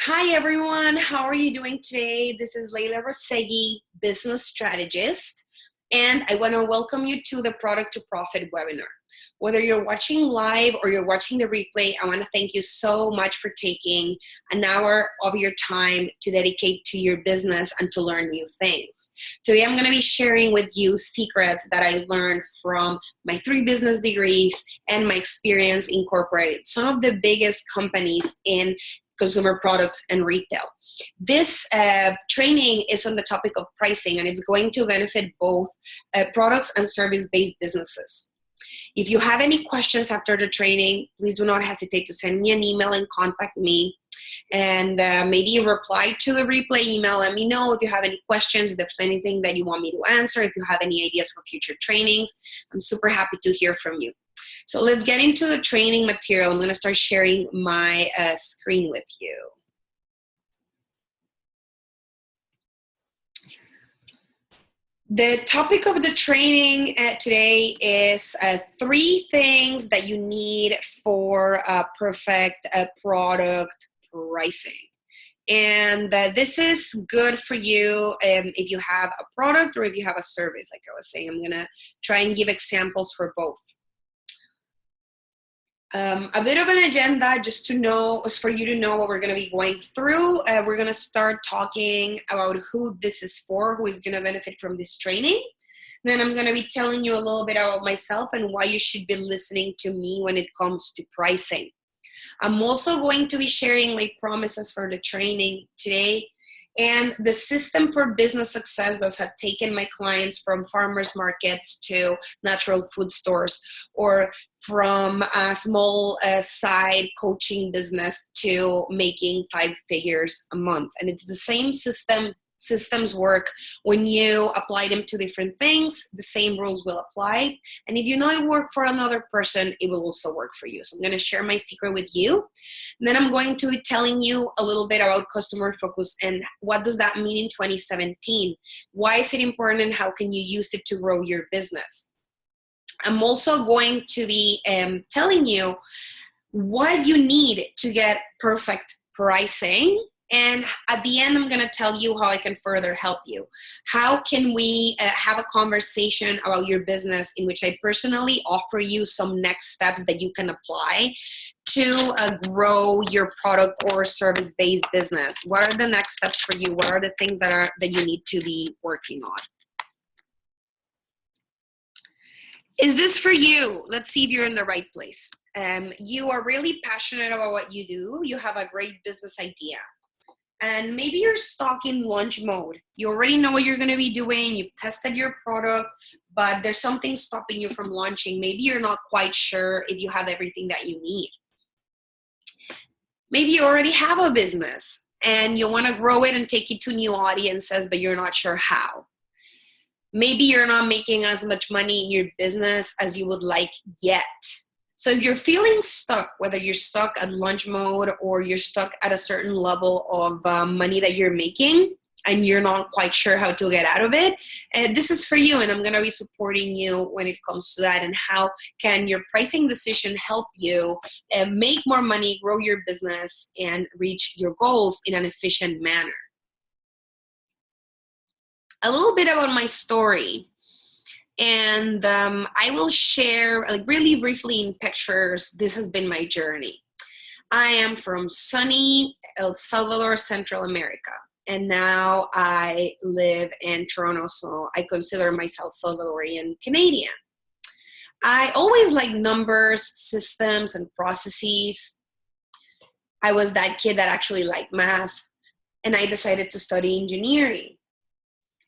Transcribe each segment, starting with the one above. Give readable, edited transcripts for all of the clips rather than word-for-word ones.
Hi everyone, how are you doing today? This is Sorategy, business strategist, and I want to welcome you to the Product to Profit webinar. Whether you're watching live or you're watching the replay, I want to thank you so much for taking an hour of your time to dedicate to your business and to learn new things. Today I'm going to be sharing with you secrets that I learned from my 3 business degrees and my experience incorporating some of the biggest companies in consumer products and retail. This training is on the topic of pricing, and it's going to benefit both products and service-based businesses. If you have any questions after the training, please do not hesitate to send me an email and contact me. And maybe reply to the replay email. Let me know if you have any questions, if there's anything that you want me to answer, if you have any ideas for future trainings. I'm super happy to hear from you. So let's get into the training material. I'm going to start sharing my screen with you. The topic of the training today is 3 things that you need for a perfect product pricing. And this is good for you if you have a product or if you have a service. Like I was saying, I'm going to try and give examples for both. A bit of an agenda just to know, for you to know what we're going to be going through. We're going to start talking about who this is for, who is going to benefit from this training. Then I'm going to be telling you a little bit about myself and why you should be listening to me when it comes to pricing. I'm also going to be sharing my promises for the training today and the system for business success that have taken my clients from farmers markets to natural food stores, or from a small side coaching business to making 5 figures a month. And it's the same systems work when you apply them to different things. The same rules will apply, and if you know it worked for another person, it will also work for you. So I'm going to share my secret with you, and then I'm going to be telling you a little bit about customer focus and what does that mean in 2017. Why is it important, and how can you use it to grow your business? I'm also going to be telling you what you need to get perfect pricing. And at the end, I'm going to tell you how I can further help you. How can we have a conversation about your business in which I personally offer you some next steps that you can apply to grow your product or service-based business? What are the next steps for you? What are the things that you need to be working on? Is this for you? Let's see if you're in the right place. You are really passionate about what you do. You have a great business idea. And maybe you're stuck in launch mode. You already know what you're going to be doing. You've tested your product, but there's something stopping you from launching. Maybe you're not quite sure if you have everything that you need. Maybe you already have a business and you want to grow it and take it to new audiences, but you're not sure how. Maybe you're not making as much money in your business as you would like yet. So if you're feeling stuck, whether you're stuck at launch mode or you're stuck at a certain level of money that you're making and you're not quite sure how to get out of it, this is for you, and I'm going to be supporting you when it comes to that. And how can your pricing decision help you make more money, grow your business, and reach your goals in an efficient manner? A little bit about my story. And I will share, like, really briefly in pictures. This has been my journey. I am from sunny El Salvador, Central America. And now I live in Toronto, so I consider myself Salvadorian Canadian. I always liked numbers, systems, and processes. I was that kid that actually liked math, and I decided to study engineering.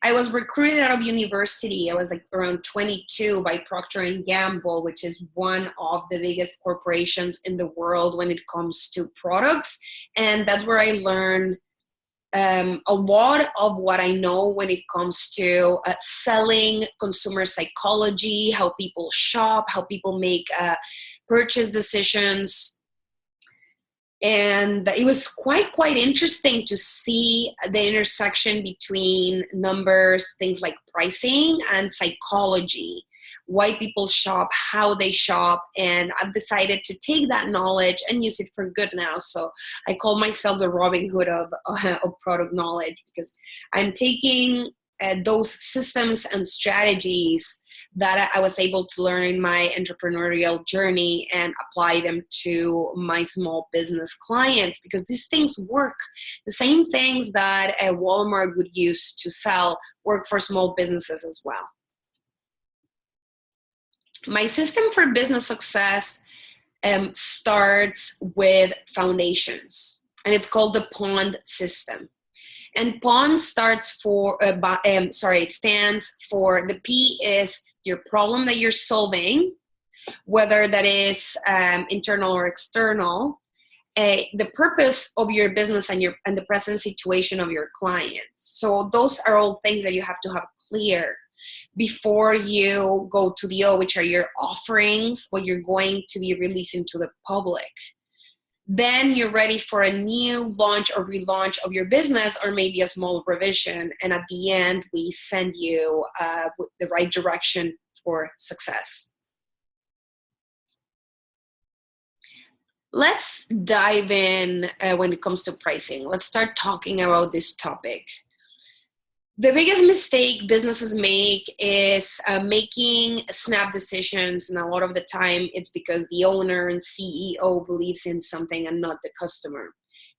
I was recruited out of university. I was like around 22 by Procter & Gamble, which is one of the biggest corporations in the world when it comes to products. And that's where I learned a lot of what I know when it comes to selling, consumer psychology, how people shop, how people make purchase decisions. And it was quite interesting to see the intersection between numbers, things like pricing, and psychology. why people shop, how they shop, and I've decided to take that knowledge and use it for good now. So I call myself the Robin Hood of product knowledge, because I'm taking those systems and strategies that I was able to learn in my entrepreneurial journey and apply them to my small business clients, because these things work. The same things that a Walmart would use to sell work for small businesses as well. My system for business success starts with foundations, and it's called the POND system. And POND stands for, the P is your problem that you're solving, whether that is internal or external, the purpose of your business, and the present situation of your clients. So those are all things that you have to have clear before you go to the O, which are your offerings, what you're going to be releasing to the public. Then you're ready for a new launch or relaunch of your business, or maybe a small revision. And at the end, we send you the right direction for success. Let's dive in when it comes to pricing. Let's start talking about this topic. The biggest mistake businesses make is making snap decisions, and a lot of the time it's because the owner and CEO believes in something and not the customer.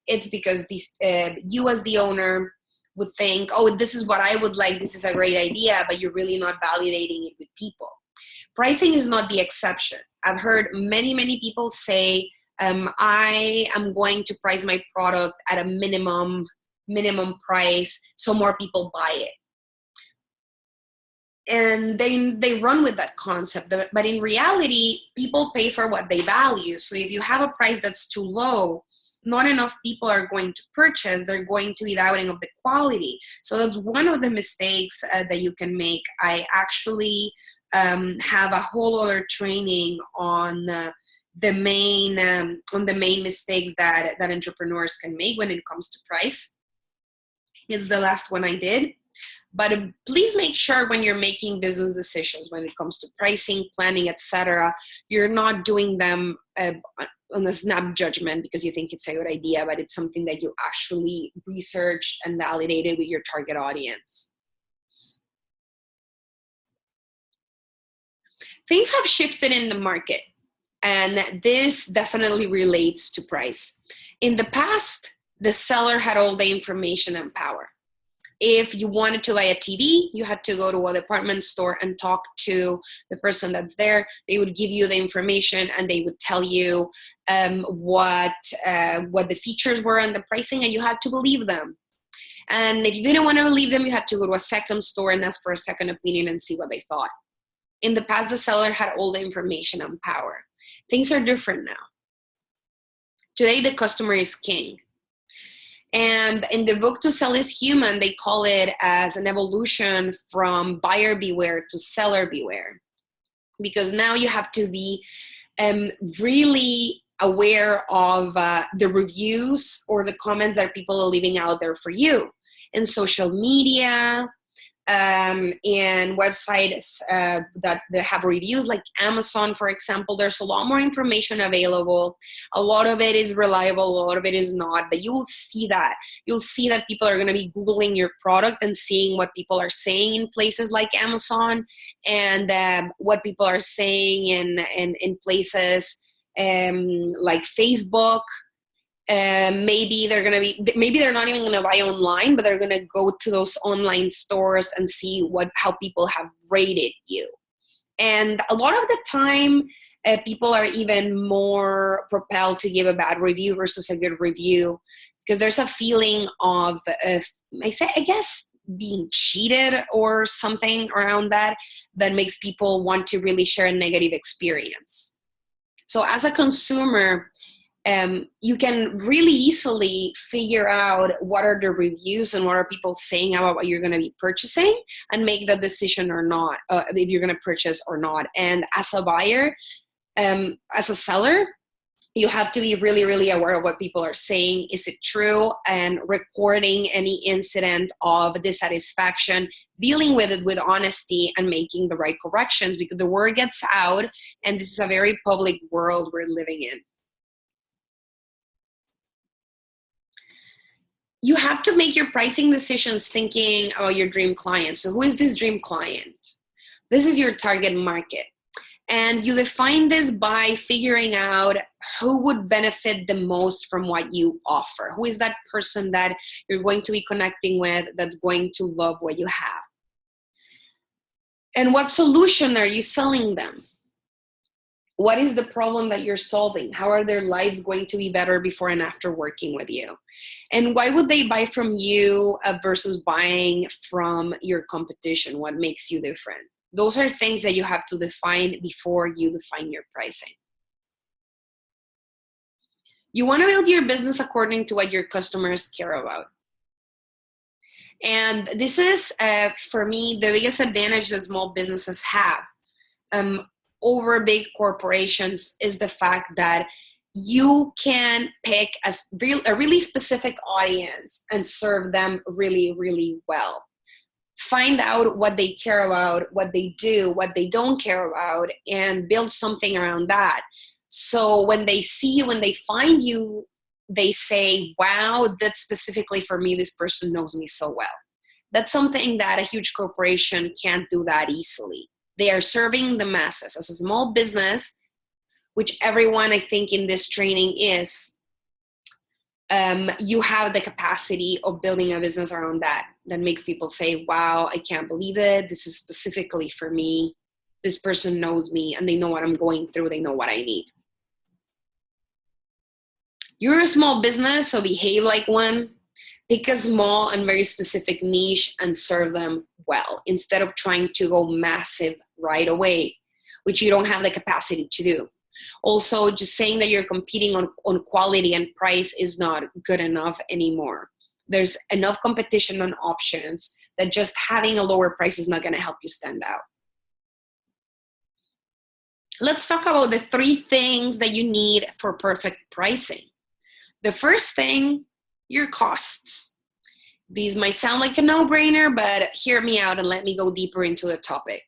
It's because you as the owner would think, oh, this is what I would like, this is a great idea, but you're really not validating it with people. Pricing is not the exception. I've heard many people say, I am going to price my product at a minimum price so more people buy it. And they run with that concept. But in reality, people pay for what they value. So if you have a price that's too low, not enough people are going to purchase. They're going to be doubting of the quality. So that's one of the mistakes that you can make. I actually have a whole other training on the main mistakes that entrepreneurs can make when it comes to price. Is the last one I did. But please make sure when you're making business decisions, when it comes to pricing, planning, etc., you're not doing them on a snap judgment because you think it's a good idea, but it's something that you actually researched and validated with your target audience. Things have shifted in the market, and this definitely relates to price. In the past, the seller had all the information and power. If you wanted to buy a TV, you had to go to a department store and talk to the person that's there. They would give you the information and they would tell you what the features were and the pricing, and you had to believe them. And if you didn't want to believe them, you had to go to a second store and ask for a second opinion and see what they thought. In the past, the seller had all the information and power. Things are different now. Today, the customer is king. And in the book To Sell is Human, they call it as an evolution from buyer beware to seller beware. Because now you have to be really aware of the reviews or the comments that people are leaving out there for you in social media, and websites that have reviews like Amazon, for example. There's a lot more information available. A lot of it is reliable, a lot of it is not, but you will see that. You'll see that people are going to be Googling your product and seeing what people are saying in places like Amazon, and what people are saying in places like Facebook. Maybe they're not even gonna buy online, but they're gonna go to those online stores and see how people have rated you. And a lot of the time, people are even more propelled to give a bad review versus a good review, because there's a feeling of I guess being cheated or something around that makes people want to really share a negative experience. So as a consumer, you can really easily figure out what are the reviews and what are people saying about what you're going to be purchasing, and make the decision or not, if you're going to purchase or not. And as a buyer, as a seller, You have to be really, really aware of what people are saying. Is it true? And recording any incident of dissatisfaction, dealing with it with honesty and making the right corrections, because the word gets out and this is a very public world we're living in. You have to make your pricing decisions thinking about your dream client. So who is this dream client? This is your target market. And you define this by figuring out who would benefit the most from what you offer. Who is that person that you're going to be connecting with that's going to love what you have? And what solution are you selling them? What is the problem that you're solving? How are their lives going to be better before and after working with you? And why would they buy from you versus buying from your competition? What makes you different? Those are things that you have to define before you define your pricing. You want to build your business according to what your customers care about. And this is, for me, the biggest advantage that small businesses have over big corporations is the fact that you can pick a really specific audience and serve them really, really well. Find out what they care about, what they do, what they don't care about, and build something around that. So when they see you, when they find you, they say, wow, that's specifically for me. This person knows me so well. That's something that a huge corporation can't do that easily. They are serving the masses. As a small business, which everyone I think in this training is, you have the capacity of building a business around that makes people say, wow, I can't believe it. This is specifically for me. This person knows me and they know what I'm going through. They know what I need. You're a small business, so behave like one. Pick a small and very specific niche and serve them well instead of trying to go massive right away, which you don't have the capacity to do. Also, just saying that you're competing on quality and price is not good enough anymore. There's enough competition on options that just having a lower price is not going to help you stand out. Let's talk about the 3 things that you need for perfect pricing. The first thing, your costs. These might sound like a no-brainer, but hear me out and let me go deeper into the topic.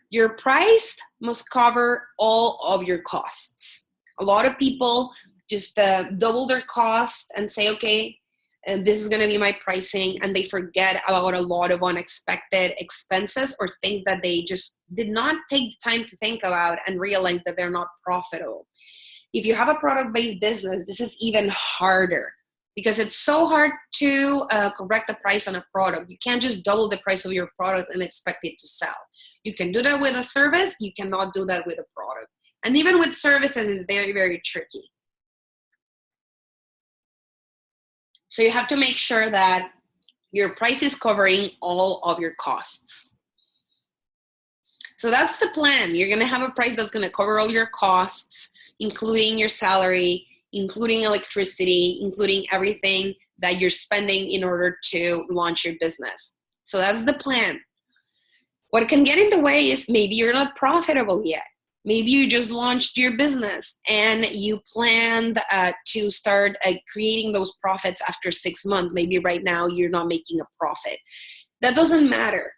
Your price must cover all of your costs. A lot of people just double their costs and say, okay, this is going to be my pricing, and they forget about a lot of unexpected expenses or things that they just did not take the time to think about and realize that they're not profitable. If you have a product-based business, this is even harder because it's so hard to correct the price on a product. You can't just double the price of your product and expect it to sell. You can do that with a service. You cannot do that with a product. And even with services, it's very, very tricky. So you have to make sure that your price is covering all of your costs. So that's the plan. You're going to have a price that's going to cover all your costs, including your salary, including electricity, including everything that you're spending in order to launch your business. So that's the plan. What can get in the way is maybe you're not profitable yet. Maybe you just launched your business and you planned to start creating those profits after 6 months. Maybe right now you're not making a profit. That doesn't matter.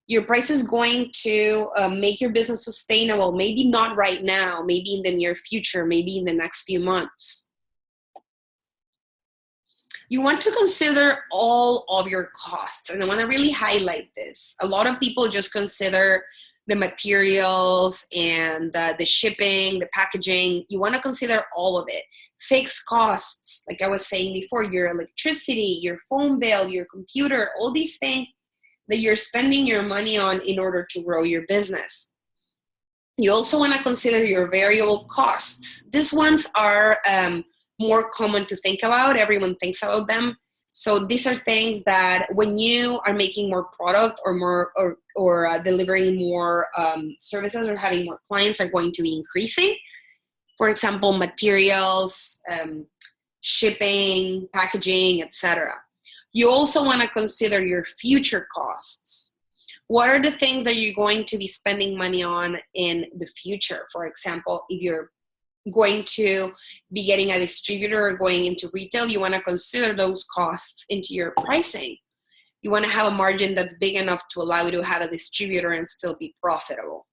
Your price is going to make your business sustainable. Maybe not right now, maybe in the near future, maybe in the next few months. You want to consider all of your costs. And I want to really highlight this. A lot of people just consider the materials and the shipping, the packaging. You want to consider all of it. Fixed costs, like I was saying before, your electricity, your phone bill, your computer, all these things that you're spending your money on in order to grow your business. You also want to consider your variable costs. These ones are more common to think about. Everyone thinks about them. So these are things that when you are making more product or more or delivering more services or having more clients are going to be increasing. For example, materials, shipping, packaging, etc. You also want to consider your future costs. What are the things that you're going to be spending money on in the future? For example, if you're going to be getting a distributor or going into retail, you want to consider those costs into your pricing. You want to have a margin that's big enough to allow you to have a distributor and still be profitable.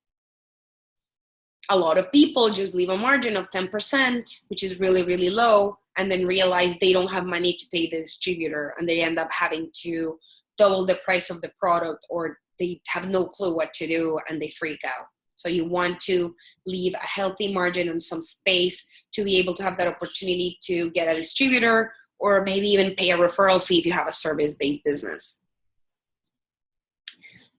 A lot of people just leave a margin of 10%, which is really, really low, and then realize they don't have money to pay the distributor, and they end up having to double the price of the product, or they have no clue what to do and they freak out. So you want to leave a healthy margin and some space to be able to have that opportunity to get a distributor, or maybe even pay a referral fee if you have a service-based business.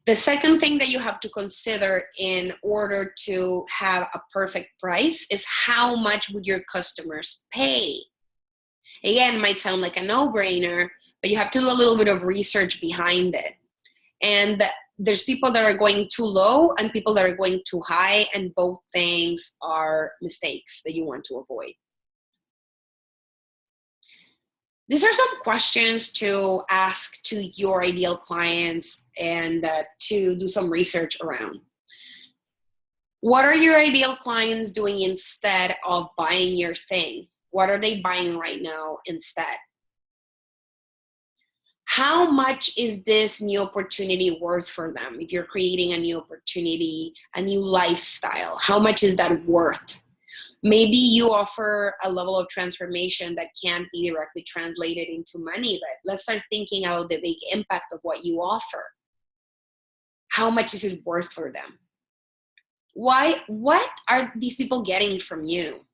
The second thing that you have to consider in order to have a perfect price is how much would your customers pay? Again, it might sound like a no-brainer, but you have to do a little bit of research behind it. And there's people that are going too low and people that are going too high, and both things are mistakes that you want to avoid. These are some questions to ask to your ideal clients and to do some research around. What are your ideal clients doing instead of buying your thing? What are they buying right now instead? How much is this new opportunity worth for them? If you're creating a new opportunity, a new lifestyle, how much is that worth? Maybe you offer a level of transformation that can't be directly translated into money, but let's start thinking about the big impact of what you offer. How much is it worth for them? What are these people getting from you?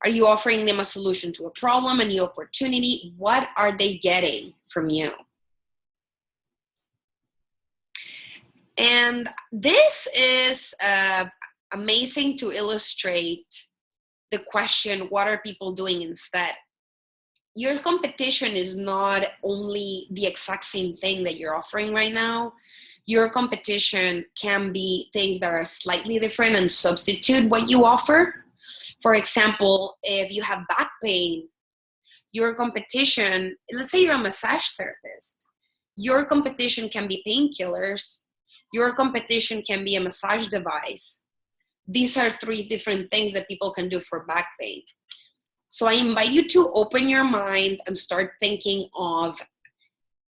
Are you offering them a solution to a problem, a new opportunity? What are they getting from you? And this is amazing to illustrate the question, what are people doing instead? Your competition is not only the exact same thing that you're offering right now. Your competition can be things that are slightly different and substitute what you offer. For example, if you have back pain, your competition, let's say you're a massage therapist, your competition can be painkillers, your competition can be a massage device. These are three different things that people can do for back pain. So I invite you to open your mind and start thinking of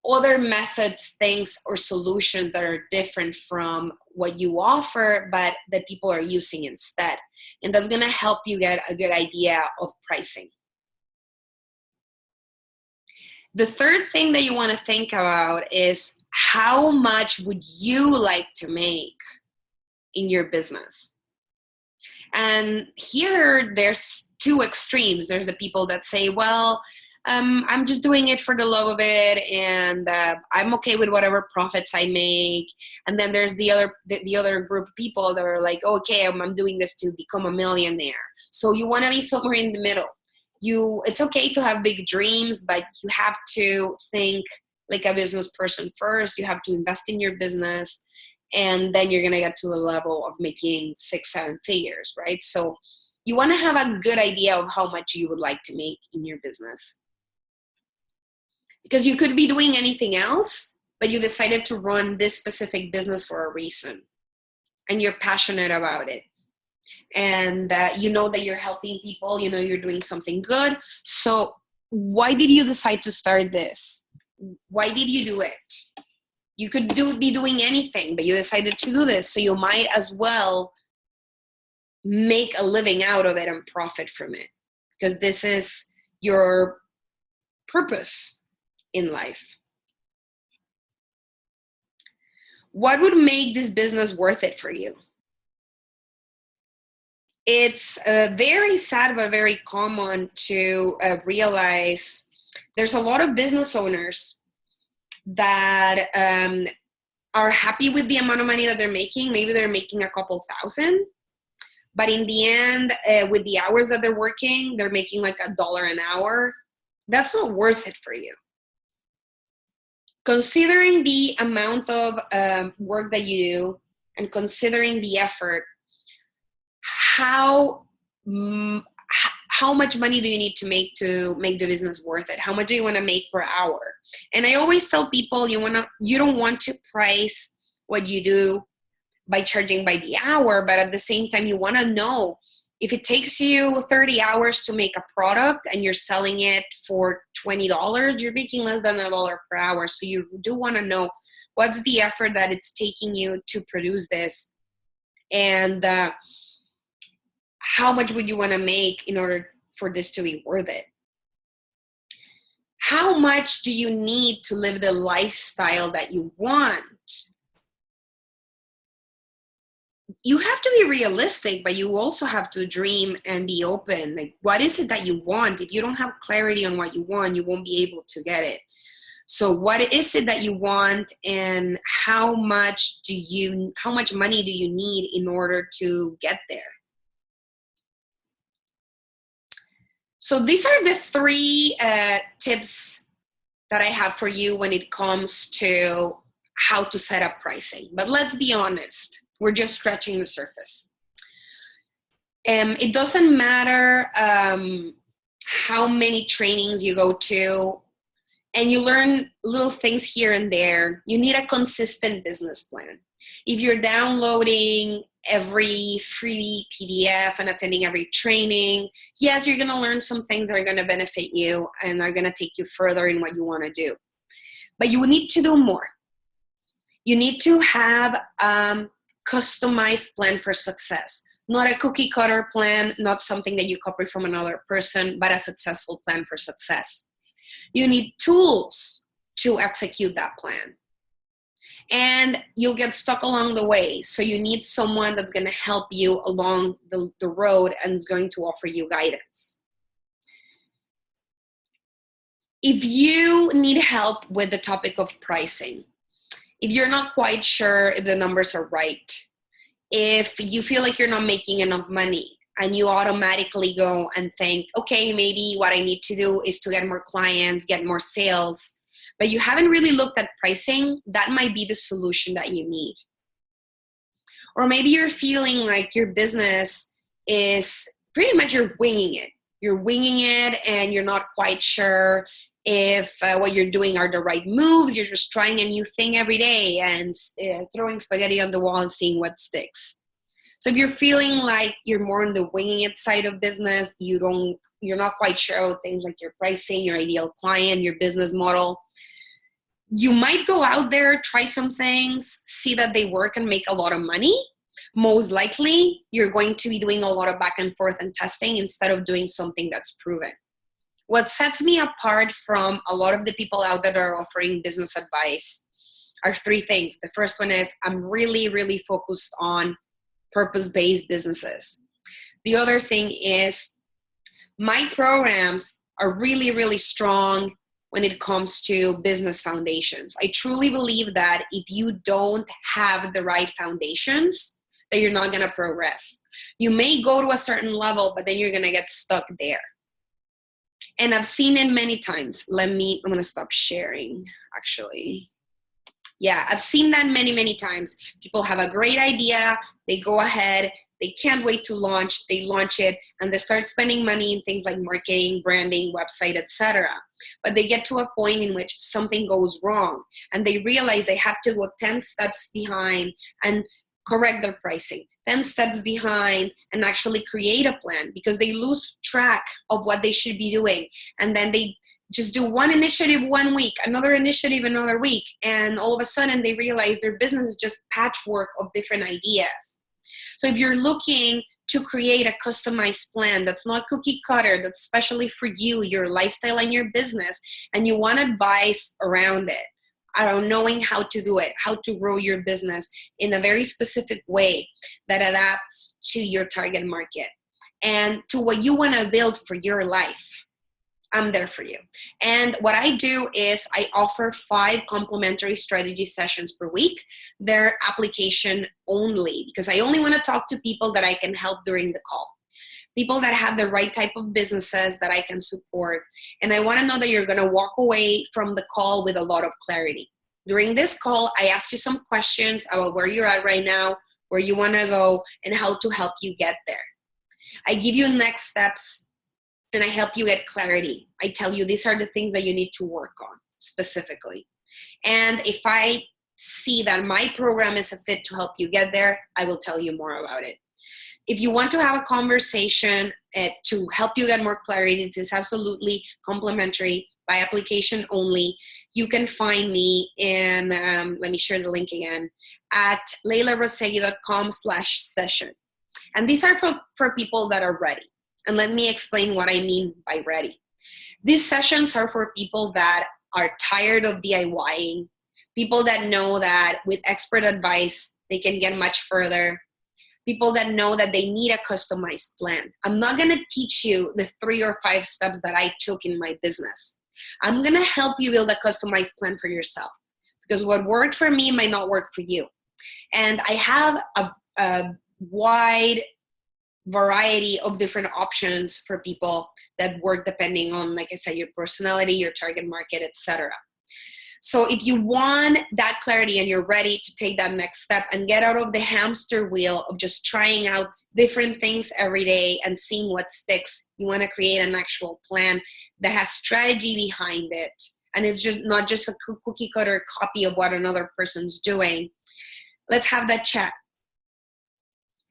other methods, things, or solutions that are different from what you offer, but that people are using instead. And that's going to help you get a good idea of pricing. The third thing that you want to think about is how much would you like to make in your business? And here there's two extremes. There's the people that say, well, I'm just doing it for the love of it, and I'm okay with whatever profits I make. And then there's the other group of people that are like, okay, I'm doing this to become a millionaire. So you want to be somewhere in the middle. It's okay to have big dreams, but you have to think like a business person first. You have to invest in your business, and then you're going to get to the level of making 6-7 figures, right? So you want to have a good idea of how much you would like to make in your business. Because you could be doing anything else, but you decided to run this specific business for a reason, and you're passionate about it. And you know that you're helping people, you know you're doing something good. So why did you decide to start this? Why did you do it? You could be doing anything, but you decided to do this. So you might as well make a living out of it and profit from it, because this is your purpose in life. What would make this business worth it for you? It's very sad but very common to realize there's a lot of business owners that are happy with the amount of money that they're making. Maybe they're making a couple thousand, but in the end, with the hours that they're working, they're making like $1 an hour. That's not worth it for you. Considering the amount of work that you do and considering the effort, how much money do you need to make the business worth it? How much do you want to make per hour? And I always tell people you don't want to price what you do by charging by the hour, but at the same time, you want to know if it takes you 30 hours to make a product and you're selling it for $20, you're making less than $1 per hour. So you do want to know what's the effort that it's taking you to produce this, and how much would you want to make in order for this to be worth it? How much do you need to live the lifestyle that you want? You have to be realistic, but you also have to dream and be open. Like, what is it that you want? If you don't have clarity on what you want, you won't be able to get it. So what is it that you want, and how much money do you need in order to get there? So these are the three tips that I have for you when it comes to how to set up pricing. But let's be honest, we're just scratching the surface. It doesn't matter how many trainings you go to, and you learn little things here and there. You need a consistent business plan. If you're downloading every free PDF and attending every training, yes, you're going to learn some things that are going to benefit you and are going to take you further in what you want to do. But you need to do more. You need to have customized plan for success, not a cookie cutter plan, not something that you copy from another person, but a successful plan for success. You need tools to execute that plan, and you'll get stuck along the way. So you need someone that's going to help you along the road and is going to offer you guidance. If you need help with the topic of pricing, if you're not quite sure if the numbers are right, if you feel like you're not making enough money and you automatically go and think, okay, maybe what I need to do is to get more clients, get more sales, but you haven't really looked at pricing, that might be the solution that you need. Or maybe you're feeling like your business is pretty much you're winging it. You're winging it and you're not quite sure if what you're doing are the right moves. You're just trying a new thing every day and throwing spaghetti on the wall and seeing what sticks. So if you're feeling like you're more on the winging it side of business, you're not quite sure about things like your pricing, your ideal client, your business model, you might go out there, try some things, see that they work and make a lot of money. Most likely, you're going to be doing a lot of back and forth and testing instead of doing something that's proven. What sets me apart from a lot of the people out there that are offering business advice are three things. The first one is I'm really, really focused on purpose-based businesses. The other thing is my programs are really, really strong when it comes to business foundations. I truly believe that if you don't have the right foundations, that you're not going to progress. You may go to a certain level, but then you're going to get stuck there. And I've seen it many times. I'm going to stop sharing, actually. Yeah, I've seen that many, many times. People have a great idea. They go ahead. They can't wait to launch. They launch it, and they start spending money in things like marketing, branding, website, etc. But they get to a point in which something goes wrong, and they realize they have to go 10 steps behind and correct their pricing, 10 steps behind and actually create a plan, because they lose track of what they should be doing. And then they just do one initiative one week, another initiative another week, and all of a sudden they realize their business is just patchwork of different ideas. So if you're looking to create a customized plan that's not cookie cutter, that's specially for you, your lifestyle and your business, and you want advice around it, knowing how to do it, how to grow your business in a very specific way that adapts to your target market and to what you want to build for your life, I'm there for you. And what I do is I offer 5 complimentary strategy sessions per week. They're application only, because I only want to talk to people that I can help during the call. People that have the right type of businesses that I can support. And I want to know that you're going to walk away from the call with a lot of clarity. During this call, I ask you some questions about where you're at right now, where you want to go, and how to help you get there. I give you next steps, and I help you get clarity. I tell you these are the things that you need to work on specifically. And if I see that my program is a fit to help you get there, I will tell you more about it. If you want to have a conversation to help you get more clarity, this is absolutely complimentary, by application only. You can find me in, let me share the link again, at leilarosegui.com/session. And these are for people that are ready. And let me explain what I mean by ready. These sessions are for people that are tired of DIYing, people that know that with expert advice, they can get much further, people that know that they need a customized plan. I'm not going to teach you the 3 or 5 steps that I took in my business. I'm going to help you build a customized plan for yourself, because what worked for me might not work for you. And I have a wide variety of different options for people that work depending on, like I said, your personality, your target market, etc. So if you want that clarity and you're ready to take that next step and get out of the hamster wheel of just trying out different things every day and seeing what sticks, you want to create an actual plan that has strategy behind it. And it's just not just a cookie cutter copy of what another person's doing. Let's have that chat.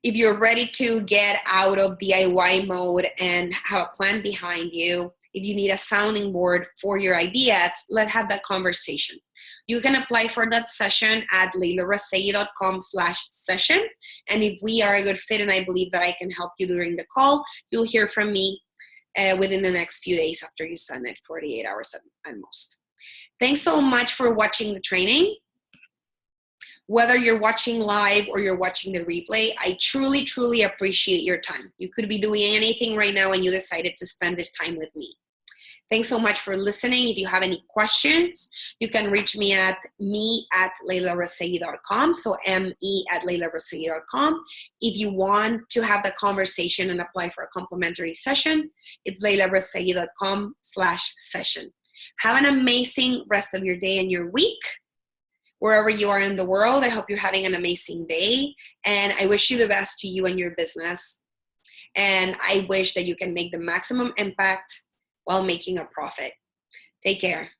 If you're ready to get out of DIY mode and have a plan behind you, if you need a sounding board for your ideas, let's have that conversation. You can apply for that session at leilarosegui.com/session. And if we are a good fit and I believe that I can help you during the call, you'll hear from me within the next few days after you send it, 48 hours at most. Thanks so much for watching the training. Whether you're watching live or you're watching the replay, I truly, truly appreciate your time. You could be doing anything right now and you decided to spend this time with me. Thanks so much for listening. If you have any questions, you can reach me at leilarosegui.com, so me@leilarosegui.com. If you want to have the conversation and apply for a complimentary session, it's leilarosegui.com/session. Have an amazing rest of your day and your week. Wherever you are in the world, I hope you're having an amazing day. And I wish you the best to you and your business. And I wish that you can make the maximum impact while making a profit. Take care.